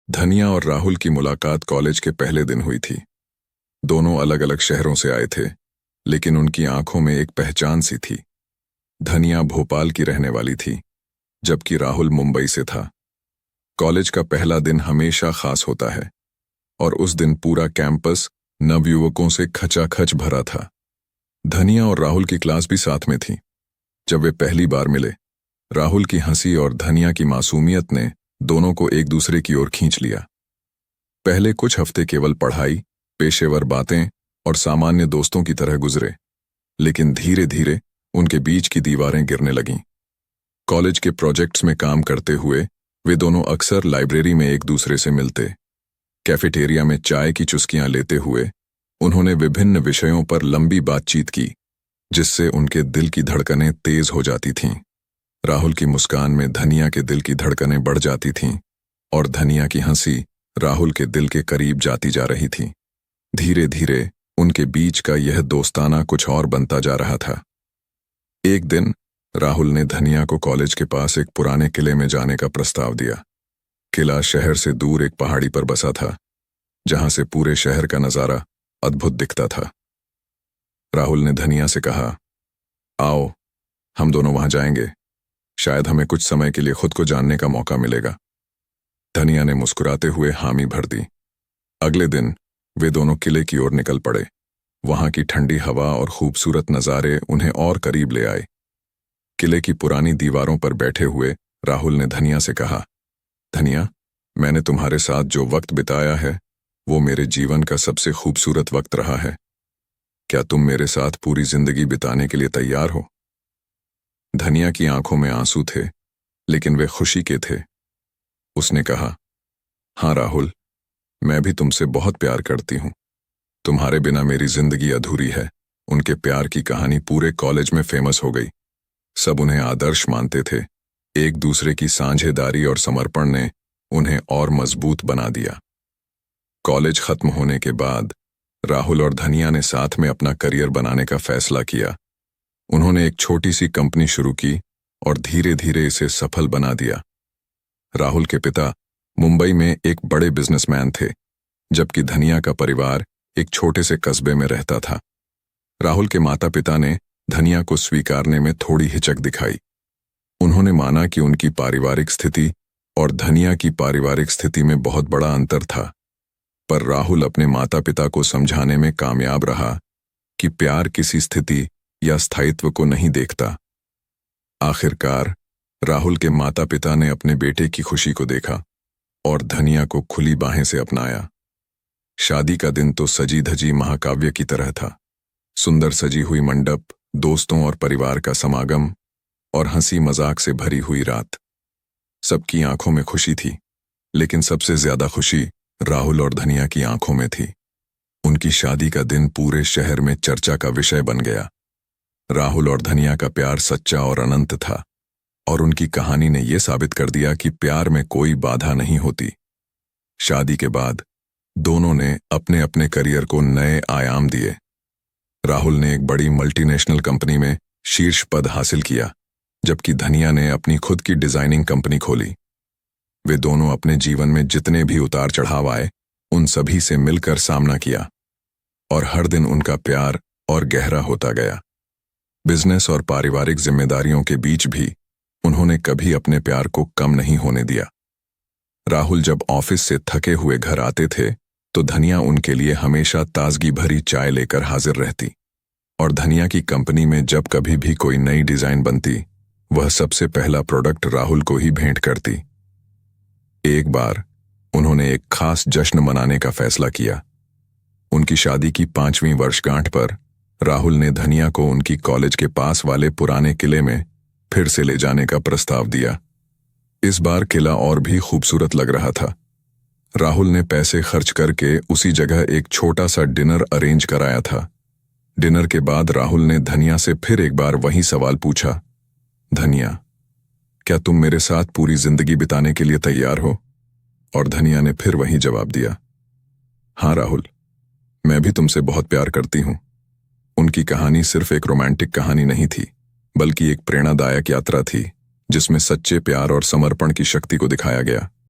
धनिया और राहुल की मुलाकात कॉलेज के पहले दिन हुई थी। दोनों अलग अलग शहरों से आए थे, लेकिन उनकी आंखों में एक पहचान सी थी। धनिया भोपाल की रहने वाली थी, जबकि राहुल मुंबई से था। कॉलेज का पहला दिन हमेशा खास होता है, और उस दिन पूरा कैंपस नवयुवकों से खचाखच भरा था। धनिया और राहुल की क्लास भी साथ में थी। जब वे पहली बार मिले, राहुल की हंसी और धनिया की मासूमियत ने दोनों को एक दूसरे की ओर खींच लिया। पहले कुछ हफ्ते केवल पढ़ाई, पेशेवर बातें और सामान्य दोस्तों की तरह गुजरे, लेकिन धीरे धीरे उनके बीच की दीवारें गिरने लगीं। कॉलेज के प्रोजेक्ट्स में काम करते हुए वे दोनों अक्सर लाइब्रेरी में एक दूसरे से मिलते। कैफेटेरिया में चाय की चुस्कियां लेते हुए उन्होंने विभिन्न विषयों पर लंबी बातचीत की, जिससे उनके दिल की धड़कनें तेज हो जाती थीं। राहुल की मुस्कान में धनिया के दिल की धड़कनें बढ़ जाती थीं, और धनिया की हंसी राहुल के दिल के करीब जाती जा रही थी। धीरे धीरे उनके बीच का यह दोस्ताना कुछ और बनता जा रहा था। एक दिन राहुल ने धनिया को कॉलेज के पास एक पुराने किले में जाने का प्रस्ताव दिया। किला शहर से दूर एक पहाड़ी पर बसा था, जहां से पूरे शहर का नजारा अद्भुत दिखता था। राहुल ने धनिया से कहा, आओ, हम दोनों वहां जाएंगे। शायद हमें कुछ समय के लिए खुद को जानने का मौका मिलेगा। धनिया ने मुस्कुराते हुए हामी भर दी। अगले दिन वे दोनों किले की ओर निकल पड़े। वहां की ठंडी हवा और खूबसूरत नज़ारे उन्हें और करीब ले आए। किले की पुरानी दीवारों पर बैठे हुए राहुल ने धनिया से कहा, धनिया, मैंने तुम्हारे साथ जो वक्त बिताया है वो मेरे जीवन का सबसे खूबसूरत वक्त रहा है। क्या तुम मेरे साथ पूरी जिंदगी बिताने के लिए तैयार हो? धनिया की आंखों में आंसू थे, लेकिन वे खुशी के थे। उसने कहा, हाँ राहुल, मैं भी तुमसे बहुत प्यार करती हूं। तुम्हारे बिना मेरी जिंदगी अधूरी है। उनके प्यार की कहानी पूरे कॉलेज में फेमस हो गई। सब उन्हें आदर्श मानते थे। एक दूसरे की साझेदारी और समर्पण ने उन्हें और मजबूत बना दिया। कॉलेज खत्म होने के बाद राहुल और धनिया ने साथ में अपना करियर बनाने का फैसला किया। उन्होंने एक छोटी सी कंपनी शुरू की और धीरे धीरे इसे सफल बना दिया। राहुल के पिता मुंबई में एक बड़े बिजनेसमैन थे, जबकि धनिया का परिवार एक छोटे से कस्बे में रहता था। राहुल के माता पिता ने धनिया को स्वीकारने में थोड़ी हिचक दिखाई। उन्होंने माना कि उनकी पारिवारिक स्थिति और धनिया की पारिवारिक स्थिति में बहुत बड़ा अंतर था, पर राहुल अपने माता पिता को समझाने में कामयाब रहा कि प्यार किसी स्थिति या स्थायित्व को नहीं देखता। आखिरकार राहुल के माता पिता ने अपने बेटे की खुशी को देखा और धनिया को खुली बाहें से अपनाया। शादी का दिन तो सजी धजी महाकाव्य की तरह था। सुंदर सजी हुई मंडप, दोस्तों और परिवार का समागम और हंसी मजाक से भरी हुई रात। सबकी आंखों में खुशी थी, लेकिन सबसे ज्यादा खुशी राहुल और धनिया की आंखों में थी। उनकी शादी का दिन पूरे शहर में चर्चा का विषय बन गया। राहुल और धनिया का प्यार सच्चा और अनंत था, और उनकी कहानी ने यह साबित कर दिया कि प्यार में कोई बाधा नहीं होती। शादी के बाद दोनों ने अपने अपने करियर को नए आयाम दिए। राहुल ने एक बड़ी मल्टीनेशनल कंपनी में शीर्ष पद हासिल किया, जबकि धनिया ने अपनी खुद की डिजाइनिंग कंपनी खोली। वे दोनों अपने जीवन में जितने भी उतार चढ़ाव आए, उन सभी से मिलकर सामना किया, और हर दिन उनका प्यार और गहरा होता गया। बिजनेस और पारिवारिक जिम्मेदारियों के बीच भी उन्होंने कभी अपने प्यार को कम नहीं होने दिया। राहुल जब ऑफिस से थके हुए घर आते थे, तो धनिया उनके लिए हमेशा ताजगी भरी चाय लेकर हाजिर रहती, और धनिया की कंपनी में जब कभी भी कोई नई डिजाइन बनती, वह सबसे पहला प्रोडक्ट राहुल को ही भेंट करती। एक बार उन्होंने एक खास जश्न मनाने का फैसला किया। उनकी शादी की 5वीं वर्षगांठ पर राहुल ने धनिया को उनकी कॉलेज के पास वाले पुराने किले में फिर से ले जाने का प्रस्ताव दिया। इस बार किला और भी खूबसूरत लग रहा था। राहुल ने पैसे खर्च करके उसी जगह एक छोटा सा डिनर अरेंज कराया था। डिनर के बाद राहुल ने धनिया से फिर एक बार वही सवाल पूछा, धनिया, क्या तुम मेरे साथ पूरी जिंदगी बिताने के लिए तैयार हो? और धनिया ने फिर वही जवाब दिया, हाँ राहुल, मैं भी तुमसे बहुत प्यार करती हूं। उनकी कहानी सिर्फ एक रोमांटिक कहानी नहीं थी, बल्कि एक प्रेरणादायक यात्रा थी, जिसमें सच्चे प्यार और समर्पण की शक्ति को दिखाया गया।